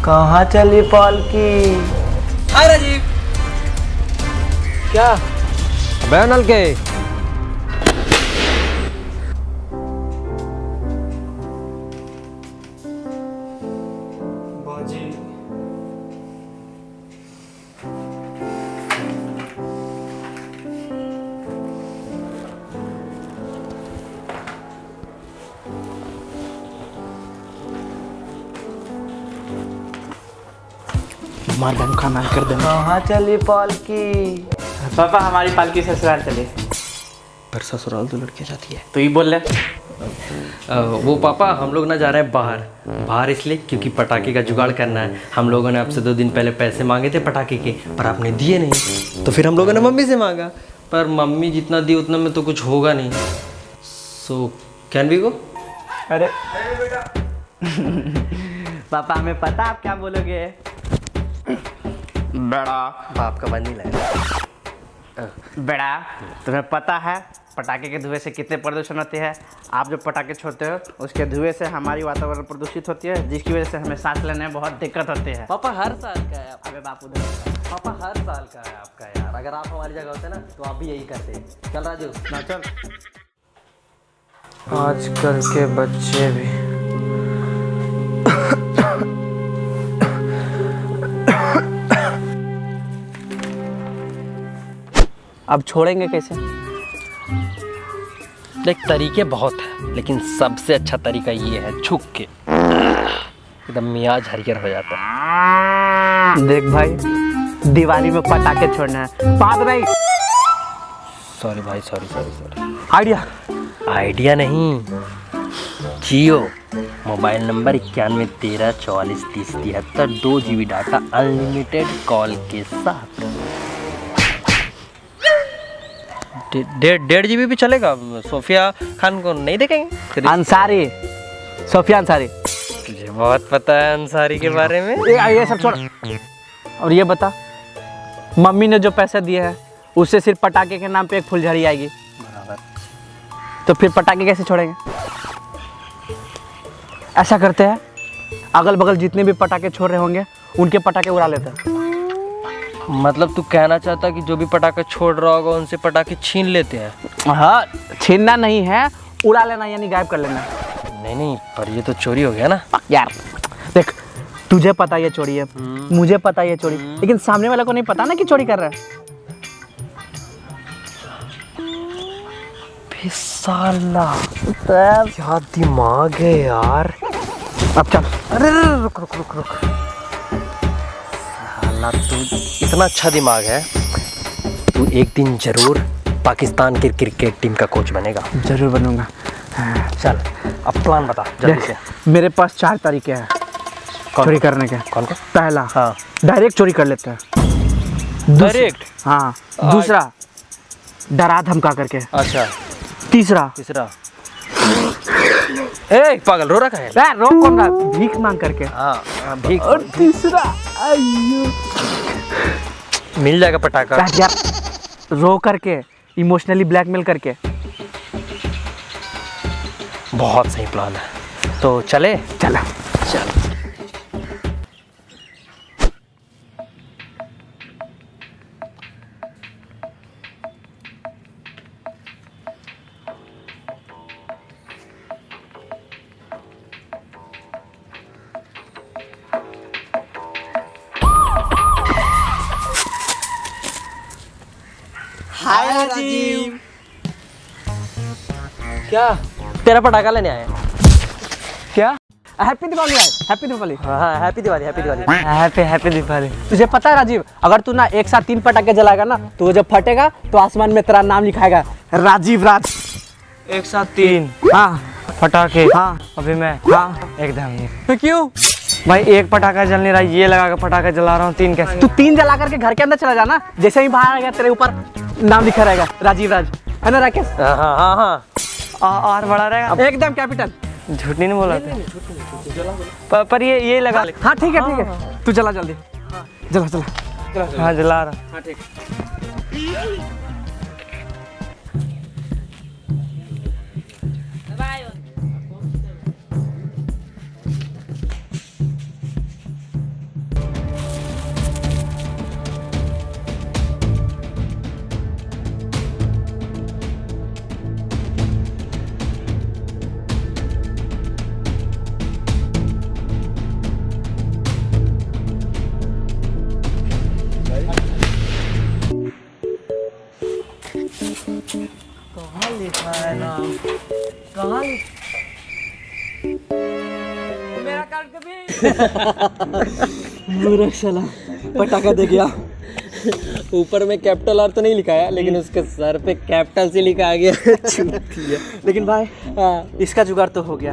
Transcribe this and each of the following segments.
कहाँ चली पालकी? हाय राजीव। क्या अबे नल के मार बम खाना कर देना। कहाँ चली पालकी? पापा हमारी पालकी ससुराल चले। पर ससुराल तो लड़के जाती है। तो ही बोल रहे। वो पापा हम लोग ना जा रहे हैं बाहर इसलिए क्योंकि पटाखे का जुगाड़ करना है। हम लोगों ने आपसे 2 दिन पहले पैसे मांगे थे पटाखे के, पर आपने दिए नहीं। तो फिर हम लोगों ने मम्मी से मांगा, पर मम्मी जितना दी उतना में तो कुछ होगा नहीं। So can we go? अरे पापा हमें पता आप क्या बोलोगे। बड़ा बाप का मन नहीं लगा। बेड़ा तुम्हें पता है पटाखे के धुएं से कितने प्रदूषण होते हैं। आप जो पटाखे छोड़ते हो उसके धुएं से हमारी वातावरण प्रदूषित होती है, जिसकी वजह से हमें सांस लेने में बहुत दिक्कत होती है। पापा हर साल का है। अबे बापू दे। पापा हर साल का है आपका यार। अगर आप हमारी जगह होते ना तो आप भी यही करते। चल राजू ना चल। आजकल के बच्चे भी अब छोड़ेंगे कैसे? देख तरीके बहुत है, लेकिन सबसे अच्छा तरीका ये है झुक के एकदम मियाज हरियर हो जाता है। देख भाई दिवाली में पटाखे छोड़ना है, बात नहीं। सॉरी भाई, सॉरी। आइडिया नहीं, Jio mobile number 9113443073 2 GB data unlimited call के साथ। 1.5 GB भी चलेगा। सोफिया खान को नहीं देखेंगे? अंसारी, सोफिया अंसारी। तुझे बहुत पता है अंसारी के बारे में। ये सब छोड़। और ये बता, मम्मी ने जो पैसे दिए हैं उससे सिर्फ पटाखे के नाम पे एक फुलझड़ी आएगी। बराबर। तो फिर पटाखे कैसे छोड़ेंगे? ऐसा करते हैं, अगल बगल जितने भी पटाखे छोड़ रहे होंगे उनके पटाखे उड़ा लेते हैं। मतलब तू कहना चाहता कि जो भी पटाखे छोड़ रहा होगा उनसे पटाखे छीन लेते हैं? हाँ, छीनना नहीं है, उड़ा लेना यानी गायब कर लेना। नहीं, पर ये तो चोरी हो गया ना यार। देख तुझे पता ये चोरी है, मुझे पता ये चोरी, लेकिन सामने वाले को नहीं पता ना कि चोरी कर रहा है। साला क्या दिमाग है यार। अब चल। अरे रुक। साला तू इतना अच्छा दिमाग है, तू एक दिन जरूर पाकिस्तान की क्रिकेट टीम का कोच बनेगा। जरूर बनूंगा। चल अब प्लान बता जल्दी से। मेरे पास 4 तरीके हैं चोरी करने के। कौन? पहला, हाँ, डायरेक्ट चोरी कर लेते हैं। डायरेक्ट? हाँ। दूसरा, डरा धमका करके। अच्छा। तीसरा, ए पागल रो रखा है। रो कौन रहा? भीख मांग करके। हाँ, भीख। और तीसरा, अयो मिल जाएगा पटाखा। यार, रो करके, इमोशनली ब्लैकमेल करके। बहुत सही प्लान है, तो चले। चल। हाय राजीव। क्या तेरा पटाखा लेने आए? क्या? हैप्पी दिवाली भाई, हैप्पी दिवाली। हाँ, हैप्पी दिवाली। हैप्पी दिवाली। तुझे पता है राजीव, अगर तू ना एक साथ 3 पटाखे जलाएगा ना तो जब फटेगा तो आसमान में तेरा नाम लिखाएगा, राजीव राज। एक साथ 3? हाँ पटाखे? हाँ। अभी मैं एकदम नहीं। तो क्यों भाई एक पटाखा जल नहीं रहा, ये लगा कर पटाखा जला रहा हूँ। 3 कैसे? तू 3 जला करके घर के अंदर चला जाना, जैसे ही बाहर आएगा तेरे ऊपर नाम लिखा रहेगा, राजीव राज, है ना राकेश? हाँ। और बड़ा रहेगा एकदम कैपिटल। झूठ नहीं बोला था। पर ये लगा। हाँ ठीक है, तू चला जल्दी। चला। हाँ जला रहा। हाँ ठीक। मूर्ख साला पटाखा दे गया। ऊपर में कैपिटल आर तो नहीं लिखा है, लेकिन उसके सर पे कैपिटल से लिखा गया। लेकिन भाई इसका जुगाड़ तो हो गया।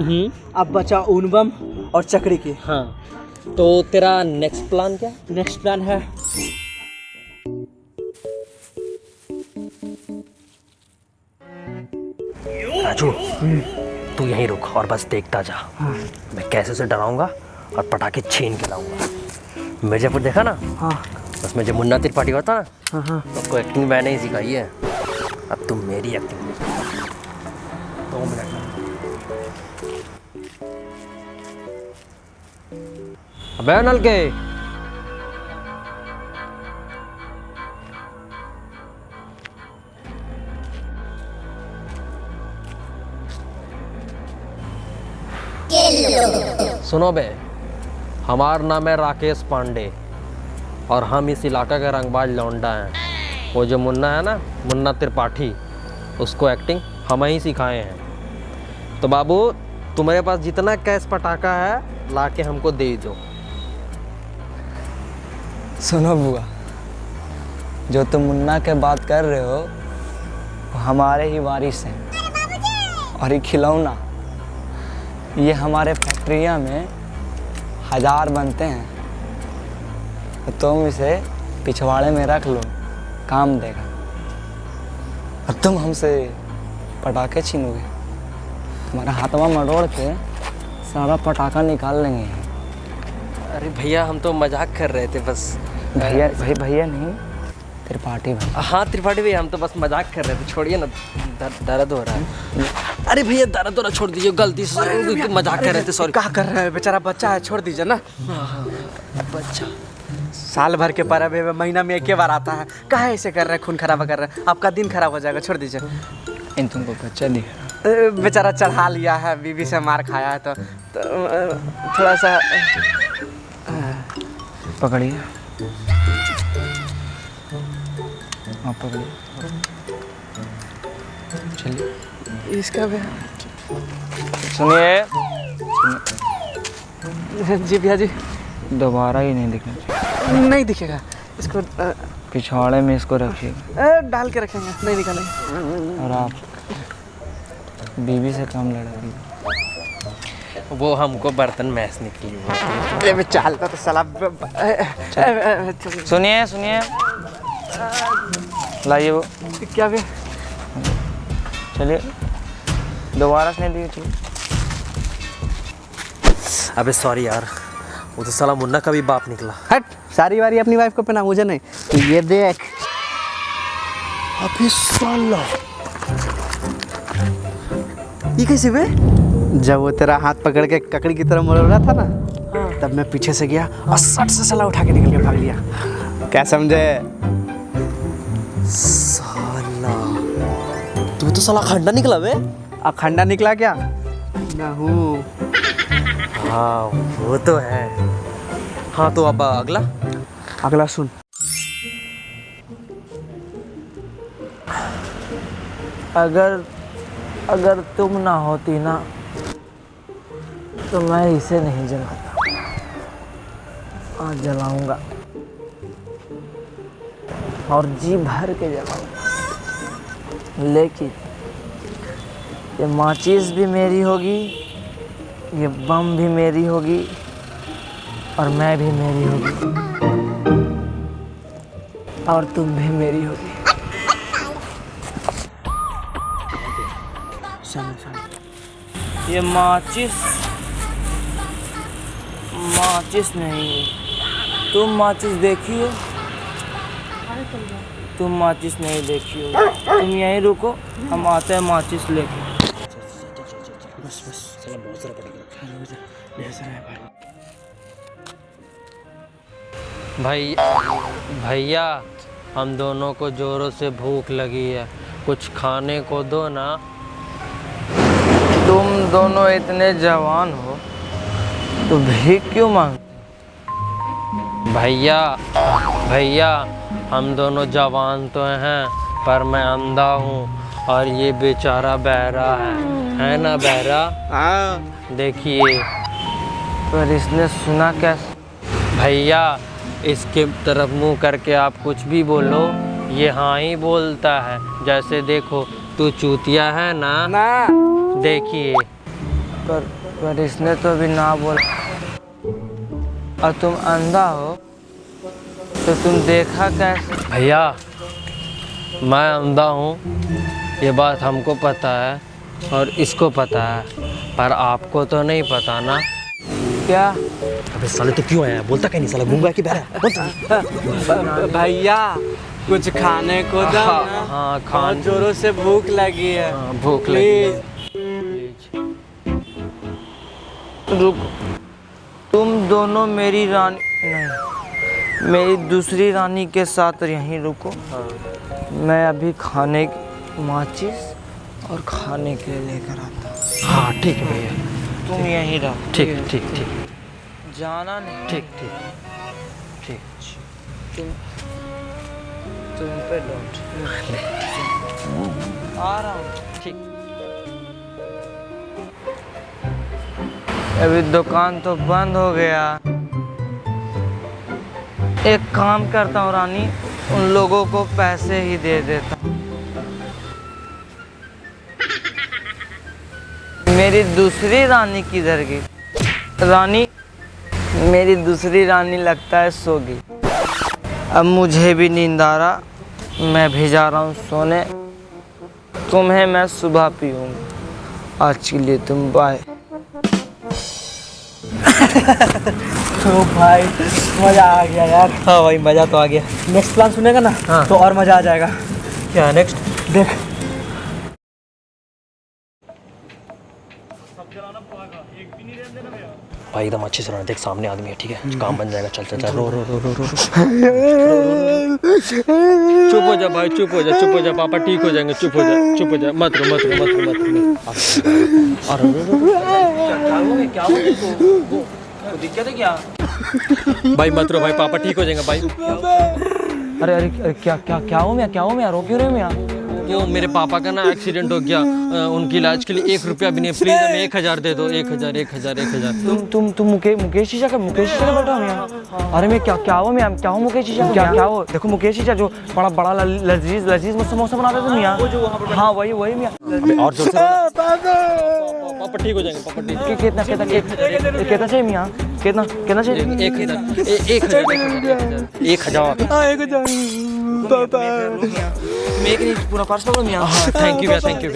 अब बचा ऊन बम और चक्री की। हाँ, तो तेरा नेक्स्ट प्लान क्या? नेक्स्ट प्लान है राजू, तू यहीं रुक और बस देखता जा। मैं कैसे से डराऊंगा और पटाखे छीन के लाऊंगा। मिर्जापुर देखा ना? हाँ। उसमें जो मुन्ना त्रिपाठी होता ना, हाँ हाँ। तो उसको एक्टिंग मैंने ही सिखाई है। अब तुम मेरी एक्टिंग 2 मिनट। अबे नल के सुनो बे, हमारा नाम है राकेश पांडे और हम इस इलाका के रंगबाज लौंडा हैं। वो जो मुन्ना है ना, मुन्ना त्रिपाठी, उसको एक्टिंग हम ही सिखाए हैं। तो बाबू, तुम्हारे पास जितना कैश पटाखा है ला के हमको दे दो। सुनो बुआ, जो तुम मुन्ना के बात कर रहे हो वो हमारे ही वारिस हैं। और ये खिलौना ये हमारे फैक्ट्रिया में 1000 बनते हैं। तो तुम इसे पिछवाड़े में रख लो, काम देगा। और तुम हमसे पटाखे छीनोगे, तुम्हारा हाथवा मरोड़ के सारा पटाखा निकाल लेंगे। अरे भैया, हम तो मजाक कर रहे थे बस। भैया नहीं, त्रिपाठी भाई। हाँ त्रिपाठी भैया, हम तो बस मजाक कर रहे थे। छोड़िए ना, दर्द हो रहा है। अरे भैया, दर्द हो रहा, छोड़ दीजिए। गलती से मजाक कर रहे थे, सॉरी। क्या कर रहे हैं, बेचारा बच्चा है, छोड़ दीजिए ना। बच्चा साल भर के पर्व है, महीना में 1 बार आता है। काहे ऐसे कर रहे हैं, खून खराबा कर रहे हैं, आपका दिन खराब हो जाएगा, छोड़ दीजिए। इन तुमको बच्चा दिख बेचारा चढ़ा लिया है, बीवी से मार खाया है, तो थोड़ा सा पकड़िए, आप पकड़िए, चलिए। इसका भी सुनिए, जी भैया जी, दोबारा ही नहीं दिखना चाहिए। नहीं दिखेगा इसको। पिछवाड़े में इसको रखिएगा। डाल के रखेंगे, नहीं निकालेंगे। और आप बीवी से काम लड़ाइए। वो हमको बर्तन मैस निकली। चलता तो साला। सुनिए सुनिए, लाइए वो। क्या भी? चलिए, दोबारा से नहीं दिए, चलिए। अबे सॉरी यार, वो तो साला मुन्ना का भी बाप निकला। हट, सारी वारी अपनी वाइफ को पहना, मुझे नहीं। तो ये देख। अबे साला, ये कैसे बे? जब वो तेरा हाथ पकड़ के ककड़ी की तरह मोड़ रहा था ना, तब मैं पीछे से गया और सट से साला उठा के निकल के भाग लिया। क्या समझे? साला तू तो साला खंडा निकला बे। अखंडा निकला क्या? ना हूँ। हाँ वो तो है। हाँ तो अब अगला अगला सुन। अगर तुम ना होती ना, तो मैं इसे नहीं जलाता। आज जलाऊंगा और जी भर के जलाऊंगा। लेकिन ये माचिस भी मेरी होगी, ये बम भी मेरी होगी, और मैं भी मेरी होगी, और तुम भी मेरी होगी। ये माचिस नहीं, तुम माचिस देखी हो? तुम माचिस नहीं देखी हो। तुम यहीं रुको, हम आते हैं माचिस लेके। भैया, हम दोनों को जोरों से भूख लगी है, कुछ खाने को दो ना। तुम दोनों इतने जवान हो तो भीख क्यों मांग? भैया, हम दोनों जवान तो हैं, पर मैं अंधा हूँ और ये बेचारा बहरा है ना बहरा? हाँ। देखिए, पर इसने सुना कैसे? भैया इसके तरफ मुंह करके आप कुछ भी बोलो, ये हाँ ही बोलता है। जैसे देखो, तू चूतिया है ना, देखिए। पर इसने तो भी ना बोला। और तुम अंधा हो तो तुम देखा कैसे? भैया मैं अंधा हूँ, ये बात हमको पता है और इसको पता है, पर आपको तो नहीं पता ना। क्या? अबे साले तो क्यों आया? बोलता कहीं नहीं साला, गूंगा की बहरा। भैया कुछ खाने को दो ना। हाँ बहुत जोरों से भूख लगी है। भूख लगी। रुक, तुम दोनों मेरी रानी नहीं, मेरी दूसरी रानी के साथ यहीं रुको। मैं अभी खाने की माचिस और खाने के लिए लेकर आता हूँ। हाँ ठीक है भैया, तुम यहीं रहो। ठीक ठीक ठीक जाना नहीं। ठीक ठीक ठीक। तुम पे लौट आ रहा हूँ। ठीक। अभी दुकान तो बंद हो गया। एक काम करता हूँ रानी, उन लोगों को पैसे ही दे देता हूँ। मेरी दूसरी रानी किधर गई? रानी, मेरी दूसरी रानी लगता है सो गई। अब मुझे भी नींद आ रहा, मैं भी जा रहा हूँ सोने। तुम्हें मैं सुबह पीऊँगा। आज के लिए तुम बाय। तो भाई मजा आ गया यार। हाँ भाई मज़ा तो आ गया। नेक्स्ट प्लान सुनेगा ना हाँ। तो और मजा आ जाएगा। क्या नेक्स्ट? देख भाई एकदम अच्छे से रहना, देख सामने आदमी है, ठीक है, काम बन जाएगा। चल चल चल, रो रो रो रो रो। चुप हो जा भाई, चुप हो जा, चुप हो जा, पापा ठीक हो जाएंगे। चुप हो जा, चुप हो जा, मत रो मत रो मत रो मत रो। क्या हो? दिक्कत है क्या? भाई मत रो भाई, पापा ठीक हो जाएंगे भाई। अरे अरे अरे, क्या क्या क्या हो मैं? क्या हो मैं? रो क्यों रहे हो मैं? वो मेरे पापा का ना एक्सीडेंट हो गया, उनके इलाज के लिए 1 रुपया भी नहीं, प्लीज हमें 1000 दे दो। 1000 1000। तुम मुकेश शीशा का बैठा हूँ यहाँ। अरे मैं क्या हो मैं? क्या हो मुकेश शीशा? क्या हो? देखो मुकेश शीशा जो बड़ा लजीज समोसा बनाते थे मियाँ। हाँ वही मियाँ। और जोर से पापा ठीक हो जाएंगे, पापा ठीक। कितना चाहिए मियाँ? कितना चाहिए? 1000। मैं एक नहीं पूरा पार्स पकड़ो मियाँ। Thank you thank you.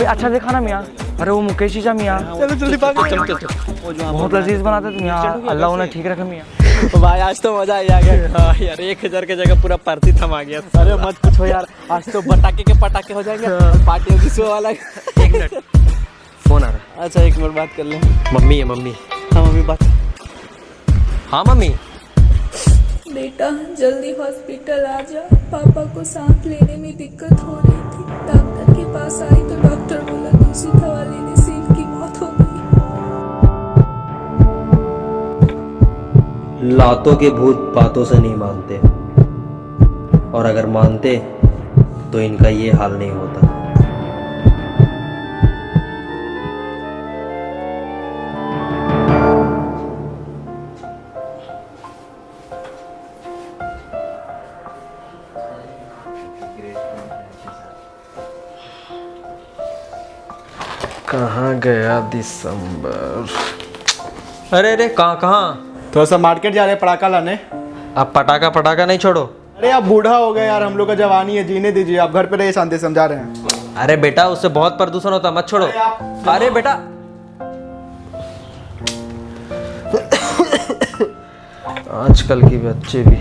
अच्छा देखा ना मियाँ? अरे वो मुकेश शीशा मियाँ, चलो जल्दी चल। बहुत लजीज बनाते थे मियाँ। अल्लाह उन्हें ठीक रखे मियाँ। भाई आज तो मजा ही आ गया। हाँ यार, 1000 की जगह पूरा पार्टी थमा गया। अरे मत पूछो यार, आज तो पटाखे के पटाखे हो जाएंगे और पार्टी होगी सो वाला। 1 मिनट, फोन आ रहा है। अच्छा 1 मिनट बात कर ले। मम्मी है, मम्मी। हाँ मम्मी बात। हाँ मम्मी। बेटा जल्दी हॉस्पिटल आ जा, पापा को सांस लेने में दिक्कत हो रही थी। डॉक्टर के पास आई तो डॉक्टर बोला दूसरी दवा लेने से इनकी मौत हो गई। लातों के भूत बातों से नहीं मानते, और अगर मानते तो इनका ये हाल नहीं होता। कहाँ गया दिसंबर? अरे अरे कहाँ? थोड़ा सा मार्केट जा रहे हैं पटाखा लाने। आप पटाखा नहीं छोड़ो। अरे आप बूढ़ा हो गए यार, हम लोग का जवानी है, जीने दीजिए। आप घर पे रहिए, शांति समझा रहे हैं। अरे बेटा उससे बहुत प्रदूषण होता, मत छोड़ो। अरे बेटा आजकल के बच्चे भी